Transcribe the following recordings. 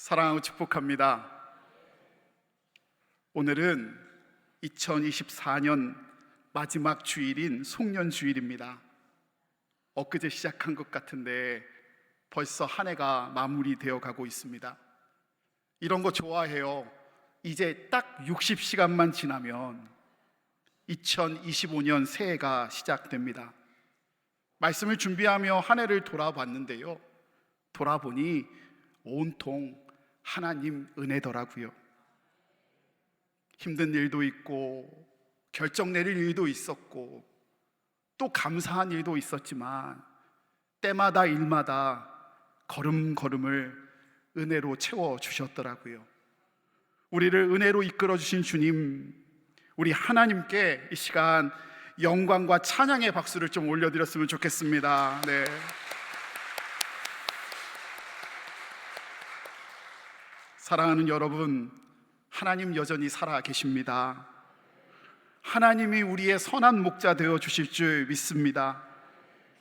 사랑하고 축복합니다. 오늘은 2024년 마지막 주일인 송년주일입니다. 엊그제 시작한 것 같은데 벌써 한 해가 마무리되어 가고 있습니다. 이런 거 좋아해요. 이제 딱 60시간만 지나면 2025년 새해가 시작됩니다. 말씀을 준비하며 한 해를 돌아봤는데요, 돌아보니 온통 하나님 은혜더라고요. 힘든 일도 있고 결정 내릴 일도 있었고 또 감사한 일도 있었지만 때마다 일마다 걸음걸음을 은혜로 채워주셨더라고요. 우리를 은혜로 이끌어주신 주님, 우리 하나님께 이 시간 영광과 찬양의 박수를 좀 올려드렸으면 좋겠습니다. 네. 사랑하는 여러분, 하나님 여전히 살아 계십니다. 하나님이 우리의 선한 목자 되어 주실 줄 믿습니다.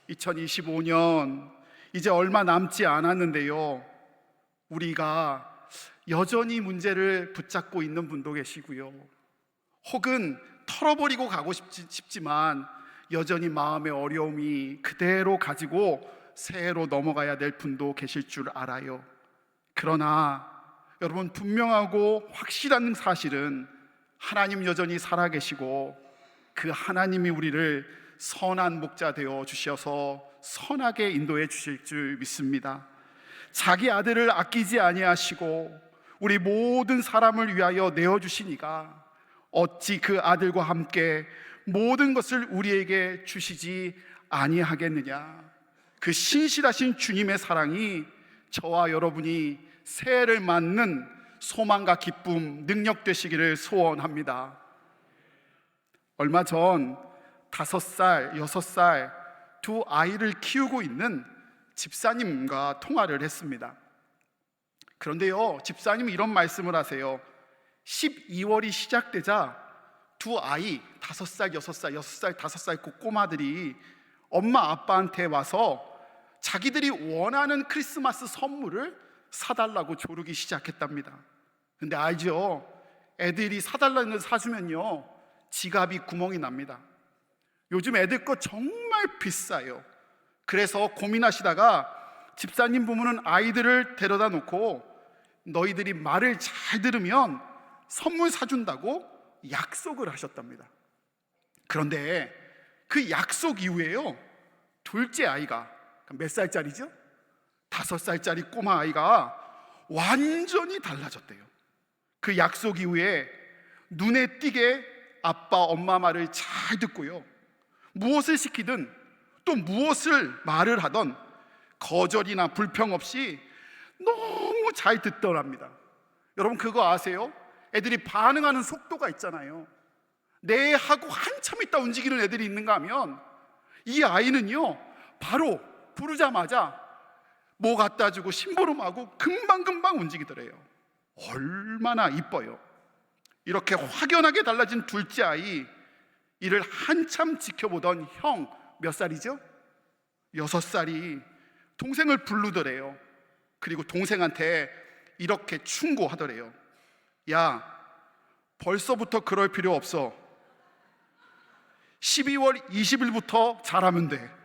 2025년 이제 얼마 남지 않았는데요, 우리가 여전히 문제를 붙잡고 있는 분도 계시고요, 혹은 털어버리고 가고 싶지만 여전히 마음의 어려움이 그대로 가지고 새해로 넘어가야 될 분도 계실 줄 알아요. 그러나 여러분, 분명하고 확실한 사실은 하나님 여전히 살아계시고 그 하나님이 우리를 선한 목자 되어 주셔서 선하게 인도해 주실 줄 믿습니다. 자기 아들을 아끼지 아니하시고 우리 모든 사람을 위하여 내어주시니가 어찌 그 아들과 함께 모든 것을 우리에게 주시지 아니하겠느냐. 그 신실하신 주님의 사랑이 저와 여러분이 새해를 맞는 소망과 기쁨, 능력 되시기를 소원합니다. 얼마 전 5살, 6살 두 아이를 키우고 있는 집사님과 통화를 했습니다. 그런데요, 집사님이 이런 말씀을 하세요. 12월이 시작되자 두 아이, 5살, 6살, 6살, 5살 그 꼬마들이 엄마 아빠한테 와서 자기들이 원하는 크리스마스 선물을 사달라고 조르기 시작했답니다. 근데 알죠? 애들이 사달라는 걸 사주면요, 지갑이 구멍이 납니다. 요즘 애들 거 정말 비싸요. 그래서 고민하시다가 집사님 부부는 아이들을 데려다 놓고 너희들이 말을 잘 들으면 선물 사준다고 약속을 하셨답니다. 그런데 그 약속 이후에요, 둘째 아이가 몇 살짜리죠? 5살짜리 꼬마 아이가 완전히 달라졌대요. 그 약속 이후에 눈에 띄게 아빠 엄마 말을 잘 듣고요, 무엇을 시키든 또 무엇을 말을 하던 거절이나 불평 없이 너무 잘 듣더랍니다. 여러분, 그거 아세요? 애들이 반응하는 속도가 있잖아요. 네 하고 한참 있다 움직이는 애들이 있는가 하면 이 아이는요, 바로 부르자마자 뭐 갖다 주고 심부름하고 금방금방 움직이더래요. 얼마나 이뻐요. 이렇게 확연하게 달라진 둘째 아이, 이를 한참 지켜보던 형, 몇 살이죠? 6살이 동생을 부르더래요. 그리고 동생한테 이렇게 충고하더래요. 야, 벌써부터 그럴 필요 없어. 12월 20일부터 잘하면 돼.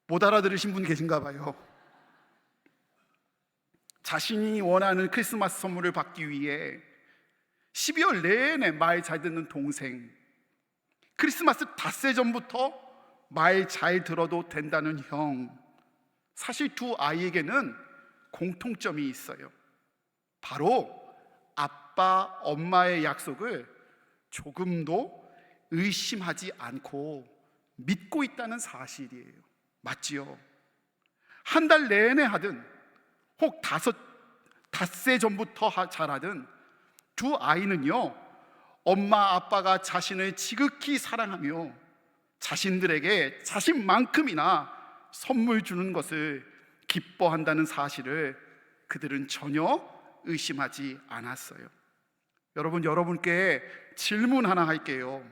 못 알아들으신 분 계신가 봐요. 자신이 원하는 크리스마스 선물을 받기 위해 12월 내내 말 잘 듣는 동생, 크리스마스 닷새 전부터 말 잘 들어도 된다는 형. 사실 두 아이에게는 공통점이 있어요. 바로 아빠, 엄마의 약속을 조금도 의심하지 않고 믿고 있다는 사실이에요. 맞지요? 한 달 내내 하든 혹 닷새 전부터 잘하든 두 아이는요, 엄마 아빠가 자신을 지극히 사랑하며 자신들에게 자신만큼이나 선물 주는 것을 기뻐한다는 사실을 그들은 전혀 의심하지 않았어요. 여러분께 질문 하나 할게요.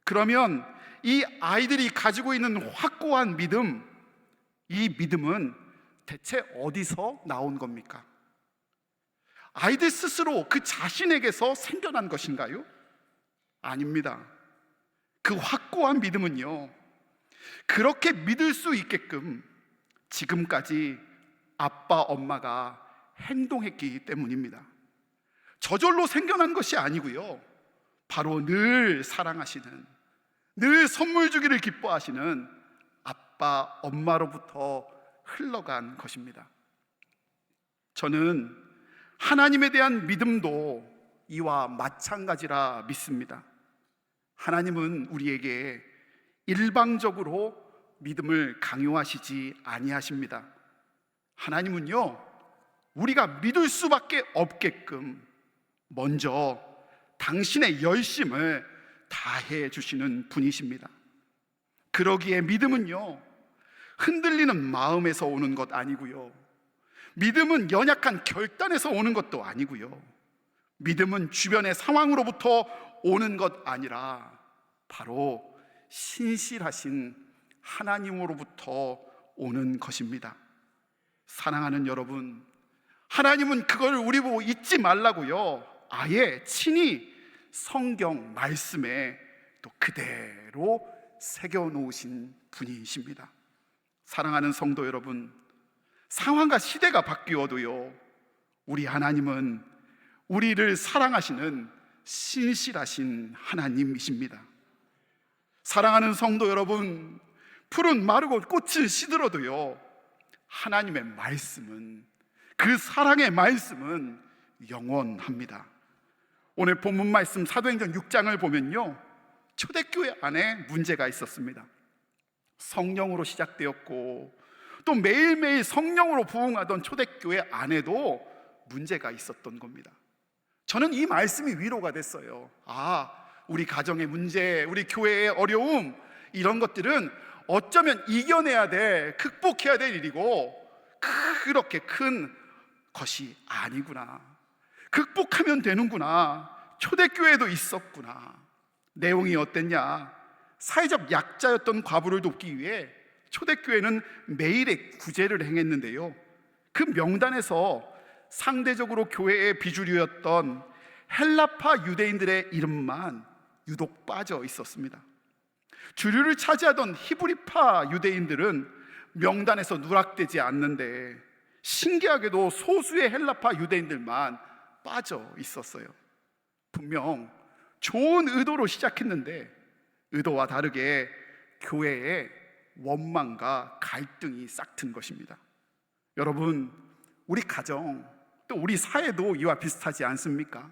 그러면 이 아이들이 가지고 있는 확고한 믿음, 이 믿음은 대체 어디서 나온 겁니까? 아이들 스스로 그 자신에게서 생겨난 것인가요? 아닙니다. 그 확고한 믿음은요, 그렇게 믿을 수 있게끔 지금까지 아빠, 엄마가 행동했기 때문입니다. 저절로 생겨난 것이 아니고요, 바로 늘 사랑하시는, 늘 선물 주기를 기뻐하시는 아빠, 엄마로부터 흘러간 것입니다. 저는 하나님에 대한 믿음도 이와 마찬가지라 믿습니다. 하나님은 우리에게 일방적으로 믿음을 강요하시지 아니하십니다. 하나님은요, 우리가 믿을 수밖에 없게끔 먼저 당신의 열심을 다해 주시는 분이십니다. 그러기에 믿음은요, 흔들리는 마음에서 오는 것 아니고요, 믿음은 연약한 결단에서 오는 것도 아니고요, 믿음은 주변의 상황으로부터 오는 것 아니라 바로 신실하신 하나님으로부터 오는 것입니다. 사랑하는 여러분, 하나님은 그걸 우리 보고 잊지 말라고요, 아예 친히 성경 말씀에 또 그대로 새겨놓으신 분이십니다. 사랑하는 성도 여러분, 상황과 시대가 바뀌어도요, 우리 하나님은 우리를 사랑하시는 신실하신 하나님이십니다. 사랑하는 성도 여러분, 풀은 마르고 꽃은 시들어도요, 하나님의 말씀은, 그 사랑의 말씀은 영원합니다. 오늘 본문 말씀 사도행전 6장을 보면요, 초대교회 안에 문제가 있었습니다. 성령으로 시작되었고 또 매일매일 성령으로 부흥하던 초대교회 안에도 문제가 있었던 겁니다. 저는 이 말씀이 위로가 됐어요. 우리 가정의 문제, 우리 교회의 어려움, 이런 것들은 어쩌면 이겨내야 돼, 극복해야 될 일이고 그렇게 큰 것이 아니구나, 극복하면 되는구나, 초대교회도 있었구나. 내용이 어땠냐? 사회적 약자였던 과부를 돕기 위해 초대교회는 매일의 구제를 행했는데요, 그 명단에서 상대적으로 교회의 비주류였던 헬라파 유대인들의 이름만 유독 빠져 있었습니다. 주류를 차지하던 히브리파 유대인들은 명단에서 누락되지 않는데 신기하게도 소수의 헬라파 유대인들만 빠져 있었어요. 분명 좋은 의도로 시작했는데 의도와 다르게 교회에 원망과 갈등이 싹튼 것입니다. 여러분, 우리 가정 또 우리 사회도 이와 비슷하지 않습니까?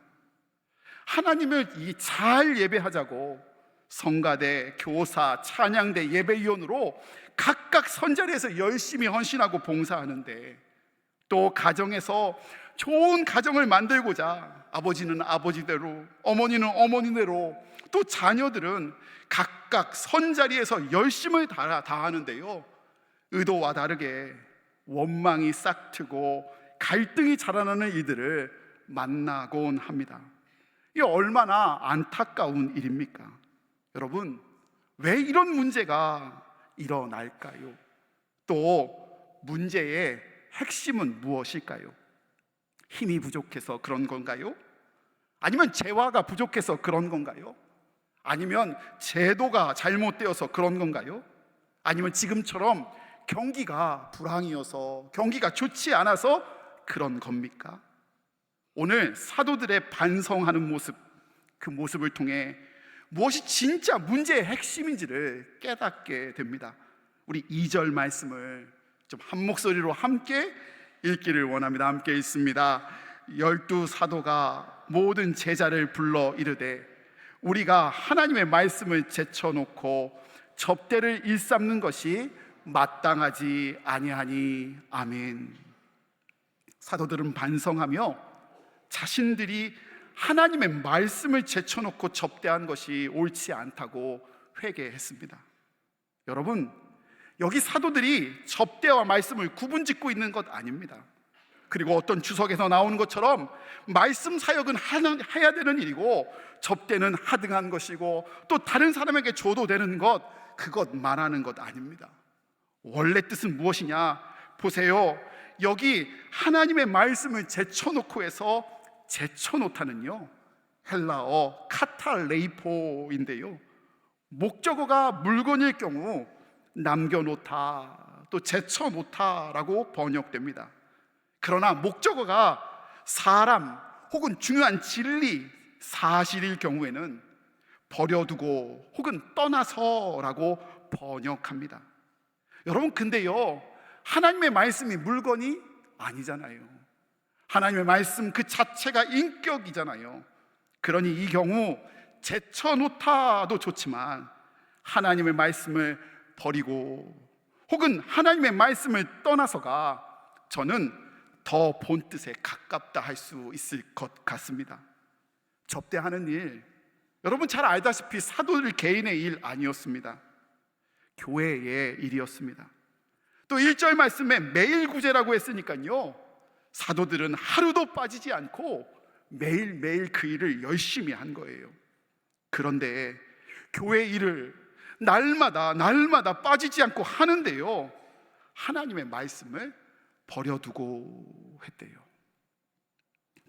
하나님을 잘 예배하자고 성가대, 교사, 찬양대, 예배위원으로 각각 선자리에서 열심히 헌신하고 봉사하는데, 또 가정에서 좋은 가정을 만들고자 아버지는 아버지대로, 어머니는 어머니대로, 또 자녀들은 각각 선자리에서 열심을 다하는데요, 의도와 다르게 원망이 싹트고 갈등이 자라나는 이들을 만나곤 합니다. 이게 얼마나 안타까운 일입니까? 여러분, 왜 이런 문제가 일어날까요? 또 문제의 핵심은 무엇일까요? 힘이 부족해서 그런 건가요? 아니면 재화가 부족해서 그런 건가요? 아니면 제도가 잘못되어서 그런 건가요? 아니면 지금처럼 경기가 불황이어서, 경기가 좋지 않아서 그런 겁니까? 오늘 사도들의 반성하는 모습, 그 모습을 통해 무엇이 진짜 문제의 핵심인지를 깨닫게 됩니다. 우리 2절 말씀을 좀 한 목소리로 함께 읽기를 원합니다. 함께 읽습니다. 12 사도가 모든 제자를 불러 이르되 우리가 하나님의 말씀을 제쳐놓고 접대를 일삼는 것이 마땅하지 아니하니. 아멘. 사도들은 반성하며 자신들이 하나님의 말씀을 제쳐놓고 접대한 것이 옳지 않다고 회개했습니다. 여러분, 여기 사도들이 접대와 말씀을 구분짓고 있는 것 아닙니다. 그리고 어떤 주석에서 나오는 것처럼 말씀 사역은 해야 되는 일이고 접대는 하등한 것이고 또 다른 사람에게 줘도 되는 것, 그것 말하는 것 아닙니다. 원래 뜻은 무엇이냐? 보세요. 여기 하나님의 말씀을 제쳐놓고 해서 제쳐놓다는요, 헬라어 카탈레이포인데요, 목적어가 물건일 경우 남겨놓다, 또 제쳐놓다라고 번역됩니다. 그러나 목적어가 사람 혹은 중요한 진리, 사실일 경우에는 버려두고 혹은 떠나서라고 번역합니다. 여러분, 근데요, 하나님의 말씀이 물건이 아니잖아요. 하나님의 말씀 그 자체가 인격이잖아요. 그러니 이 경우 제쳐놓다도 좋지만 하나님의 말씀을 버리고 혹은 하나님의 말씀을 떠나서가 저는 더 본뜻에 가깝다 할 수 있을 것 같습니다. 접대하는 일, 여러분 잘 알다시피 사도들 개인의 일 아니었습니다. 교회의 일이었습니다. 또 1절 말씀에 매일 구제라고 했으니까요, 사도들은 하루도 빠지지 않고 매일매일 그 일을 열심히 한 거예요. 그런데 교회 일을 날마다 빠지지 않고 하는데요, 하나님의 말씀을 버려두고 했대요.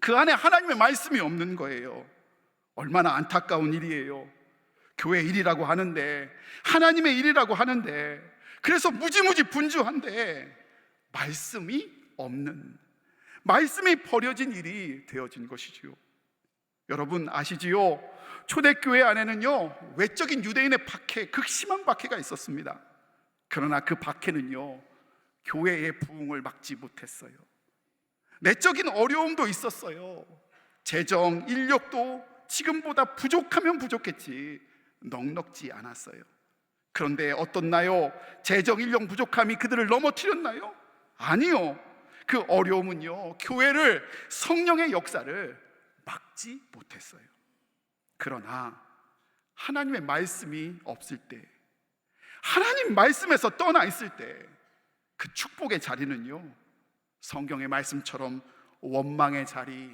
그 안에 하나님의 말씀이 없는 거예요. 얼마나 안타까운 일이에요. 교회 일이라고 하는데, 하나님의 일이라고 하는데, 그래서 무지무지 분주한데 말씀이 없는, 말씀이 버려진 일이 되어진 것이지요. 여러분 아시지요? 초대교회 안에는요, 외적인 유대인의 박해, 극심한 박해가 있었습니다. 그러나 그 박해는요, 교회의 부흥을 막지 못했어요. 내적인 어려움도 있었어요. 재정, 인력도 지금보다 부족하면 부족했지 넉넉지 않았어요. 그런데 어떻나요? 재정, 인력 부족함이 그들을 넘어뜨렸나요? 아니요. 그 어려움은요, 교회를, 성령의 역사를 막지 못했어요. 그러나 하나님의 말씀이 없을 때, 하나님 말씀에서 떠나 있을 때, 그 축복의 자리는요, 성경의 말씀처럼 원망의 자리,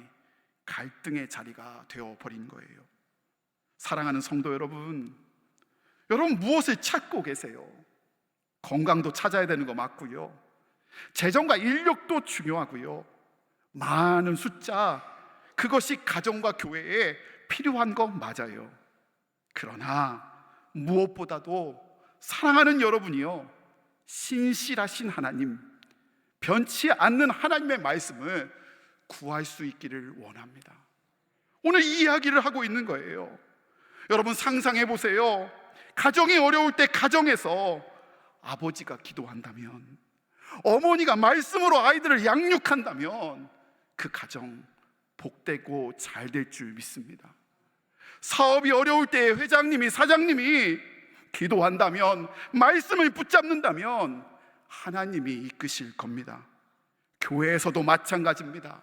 갈등의 자리가 되어버린 거예요. 사랑하는 성도 여러분, 여러분 무엇을 찾고 계세요? 건강도 찾아야 되는 거 맞고요, 재정과 인력도 중요하고요, 많은 숫자, 그것이 가정과 교회에 필요한 거 맞아요. 그러나 무엇보다도 사랑하는 여러분이요, 신실하신 하나님, 변치 않는 하나님의 말씀을 구할 수 있기를 원합니다. 오늘 이 이야기를 하고 있는 거예요. 여러분 상상해 보세요. 가정이 어려울 때 가정에서 아버지가 기도한다면, 어머니가 말씀으로 아이들을 양육한다면 그 가정 복되고 잘 될 줄 믿습니다. 사업이 어려울 때 회장님이, 사장님이 기도한다면, 말씀을 붙잡는다면 하나님이 이끄실 겁니다. 교회에서도 마찬가지입니다.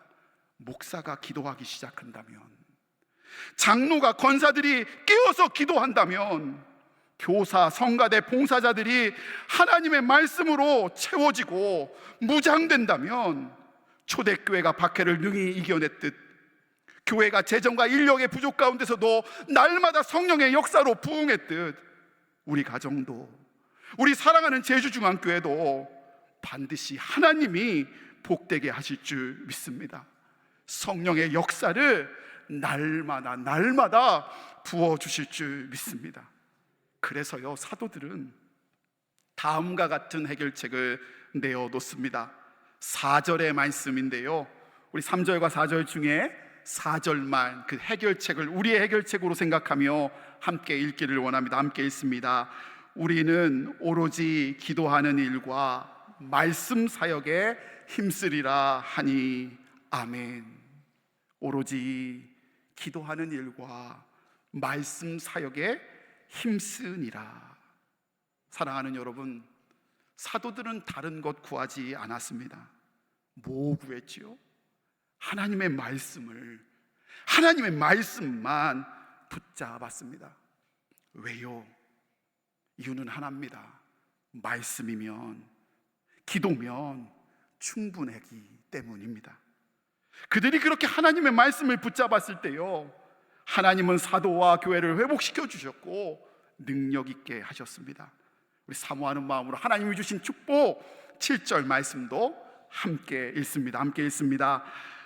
목사가 기도하기 시작한다면, 장로가, 권사들이 깨어서 기도한다면, 교사, 성가대, 봉사자들이 하나님의 말씀으로 채워지고 무장된다면, 초대교회가 박해를 능히 이겨냈듯 교회가 재정과 인력의 부족 가운데서도 날마다 성령의 역사로 부흥했듯 우리 가정도, 우리 사랑하는 제주중앙교회도 반드시 하나님이 복되게 하실 줄 믿습니다. 성령의 역사를 날마다 부어주실 줄 믿습니다. 그래서요, 사도들은 다음과 같은 해결책을 내어놓습니다. 4절의 말씀인데요, 우리 3절과 4절 중에 4절만 그 해결책을 우리의 해결책으로 생각하며 함께 읽기를 원합니다. 함께 읽습니다. 우리는 오로지 기도하는 일과 말씀 사역에 힘쓰리라 하니 아멘. 오로지 기도하는 일과 말씀 사역에 힘쓰니라. 사랑하는 여러분, 사도들은 다른 것 구하지 않았습니다. 뭐 구했지요? 하나님의 말씀을, 하나님의 말씀만 붙잡았습니다. 왜요? 이유는 하나입니다. 말씀이면, 기도면 충분하기 때문입니다. 그들이 그렇게 하나님의 말씀을 붙잡았을 때요, 하나님은 사도와 교회를 회복시켜 주셨고 능력 있게 하셨습니다. 우리 사모하는 마음으로 하나님이 주신 축복 7절 말씀도 함께 읽습니다.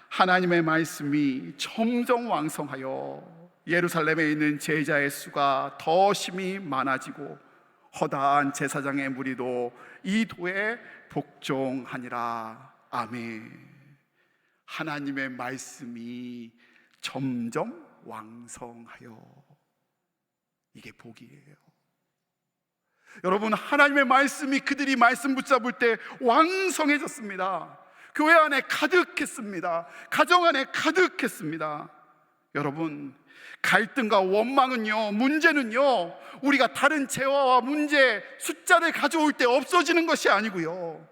하나님의 말씀이 점점 왕성하여 예루살렘에 있는 제자의 수가 더 심히 많아지고 허다한 제사장의 무리도 이 도에 복종하니라. 아멘. 하나님의 말씀이 점점 왕성하여, 이게 복이에요. 여러분, 하나님의 말씀이 그들이 말씀 붙잡을 때 왕성해졌습니다. 교회 안에 가득했습니다. 가정 안에 가득했습니다. 여러분, 갈등과 원망은요, 문제는요, 우리가 다른 재화와 문제, 숫자를 가져올 때 없어지는 것이 아니고요,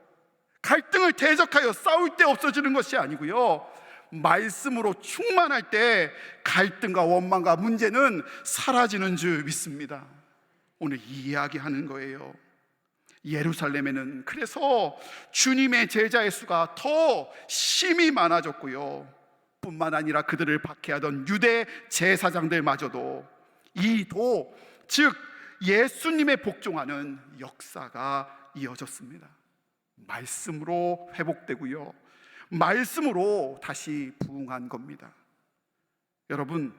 갈등을 대적하여 싸울 때 없어지는 것이 아니고요, 말씀으로 충만할 때 갈등과 원망과 문제는 사라지는 줄 믿습니다. 오늘 이 이야기하는 거예요. 예루살렘에는 그래서 주님의 제자의 수가 더 심히 많아졌고요, 뿐만 아니라 그들을 박해하던 유대 제사장들마저도 이도, 즉 예수님의 복종하는 역사가 이어졌습니다. 말씀으로 회복되고요, 말씀으로 다시 부흥한 겁니다. 여러분,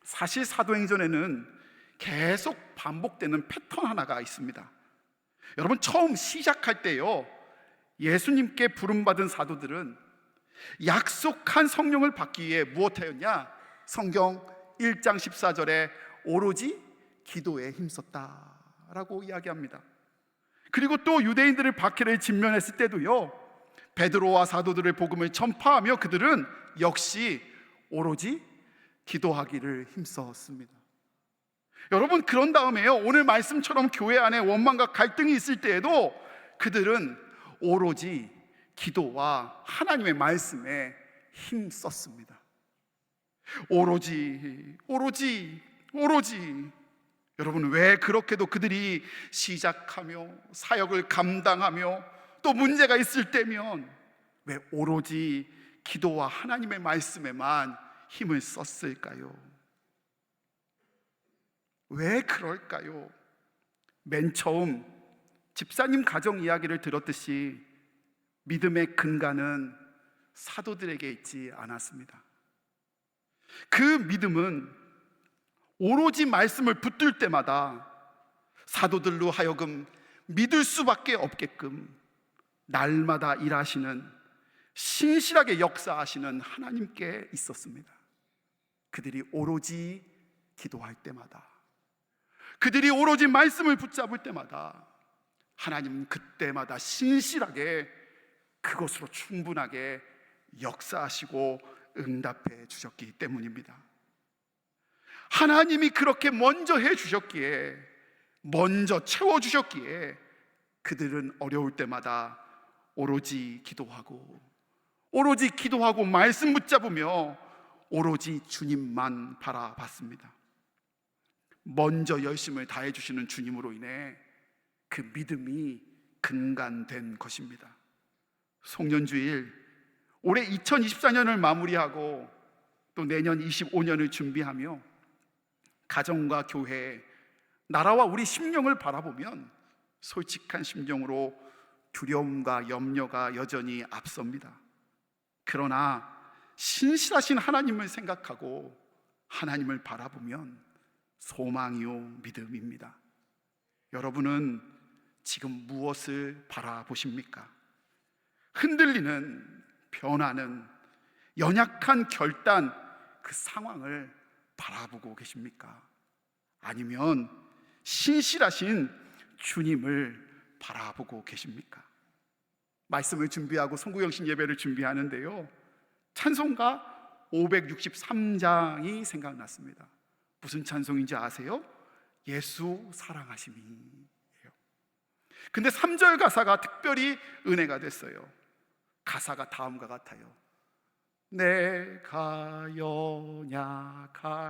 사실 사도행전에는 계속 반복되는 패턴 하나가 있습니다. 여러분, 처음 시작할 때요, 예수님께 부름받은 사도들은 약속한 성령을 받기 위해 무엇하였냐? 성경 1장 14절에 오로지 기도에 힘썼다라고 이야기합니다. 그리고 또 유대인들을 박해를 직면했을 때도요, 베드로와 사도들의 복음을 전파하며 그들은 역시 오로지 기도하기를 힘썼습니다. 여러분, 그런 다음에요, 오늘 말씀처럼 교회 안에 원망과 갈등이 있을 때에도 그들은 오로지 기도와 하나님의 말씀에 힘썼습니다. 오로지. 여러분, 왜 그렇게도 그들이 시작하며 사역을 감당하며 또 문제가 있을 때면 왜 오로지 기도와 하나님의 말씀에만 힘을 썼을까요? 왜 그럴까요? 맨 처음 집사님 가정 이야기를 들었듯이 믿음의 근간은 사도들에게 있지 않았습니다. 그 믿음은 오로지 말씀을 붙들 때마다 사도들로 하여금 믿을 수밖에 없게끔 날마다 일하시는, 신실하게 역사하시는 하나님께 있었습니다. 그들이 오로지 기도할 때마다, 그들이 오로지 말씀을 붙잡을 때마다 하나님은 그때마다 신실하게 그것으로 충분하게 역사하시고 응답해 주셨기 때문입니다. 하나님이 그렇게 먼저 해 주셨기에, 먼저 채워 주셨기에 그들은 어려울 때마다 오로지 기도하고 말씀 붙잡으며 오로지 주님만 바라봤습니다. 먼저 열심을 다해 주시는 주님으로 인해 그 믿음이 근간된 것입니다. 송년주일, 올해 2024년을 마무리하고 또 내년 25년을 준비하며 가정과 교회, 나라와 우리 심령을 바라보면 솔직한 심정으로 두려움과 염려가 여전히 앞섭니다. 그러나 신실하신 하나님을 생각하고 하나님을 바라보면 소망이요 믿음입니다. 여러분은 지금 무엇을 바라보십니까? 흔들리는, 변화는, 연약한 결단, 그 상황을 바라보고 계십니까? 아니면 신실하신 주님을 바라보고 계십니까? 말씀을 준비하고 송구영신 예배를 준비하는데요, 찬송가 563장이 생각났습니다. 무슨 찬송인지 아세요? 예수 사랑하심이에요. 근데 3절 가사가 특별히 은혜가 됐어요. 가사가 다음과 같아요. 내가 연약할수록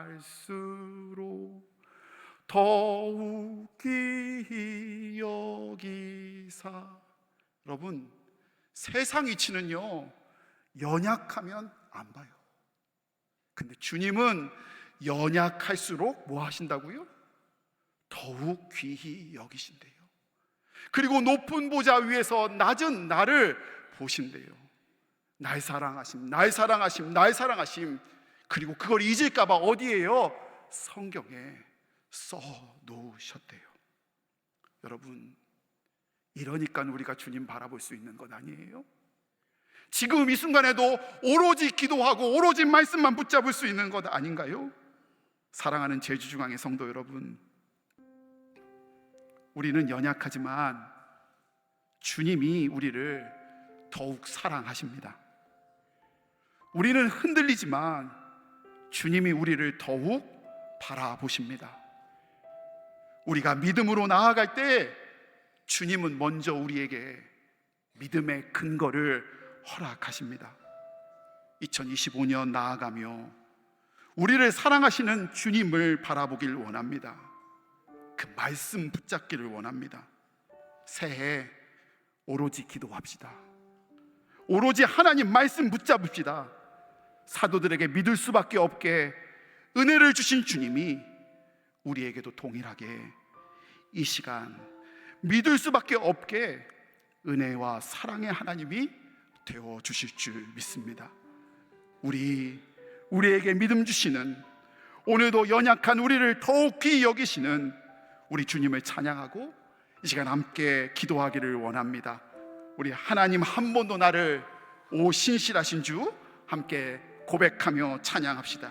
더욱 귀히 여기사. 여러분, 세상 이치는요 연약하면 안 봐요. 근데 주님은 연약할수록 뭐 하신다고요? 더욱 귀히 여기신대요. 그리고 높은 보좌 위에서 낮은 나를 보신대요. 날 사랑하심, 날 사랑하심, 날 사랑하심. 그리고 그걸 잊을까봐 어디에요? 성경에 써 놓으셨대요. 여러분, 이러니까 우리가 주님 바라볼 수 있는 것 아니에요? 지금 이 순간에도 오로지 기도하고 오로지 말씀만 붙잡을 수 있는 것 아닌가요? 사랑하는 제주중앙의 성도 여러분, 우리는 연약하지만 주님이 우리를 더욱 사랑하십니다. 우리는 흔들리지만 주님이 우리를 더욱 바라보십니다. 우리가 믿음으로 나아갈 때 주님은 먼저 우리에게 믿음의 근거를 허락하십니다. 2025년 나아가며 우리를 사랑하시는 주님을 바라보길 원합니다. 그 말씀 붙잡기를 원합니다. 새해 오로지 기도합시다. 오로지 하나님 말씀 붙잡읍시다. 사도들에게 믿을 수밖에 없게 은혜를 주신 주님이 우리에게도 동일하게 이 시간 믿을 수밖에 없게 은혜와 사랑의 하나님이 되어 주실 줄 믿습니다. 우리에게 믿음 주시는, 오늘도 연약한 우리를 더욱 귀히 여기시는 우리 주님을 찬양하고 이 시간 함께 기도하기를 원합니다. 우리 하나님 한 번도 나를 오 신실하신 주 함께 고백하며 찬양합시다.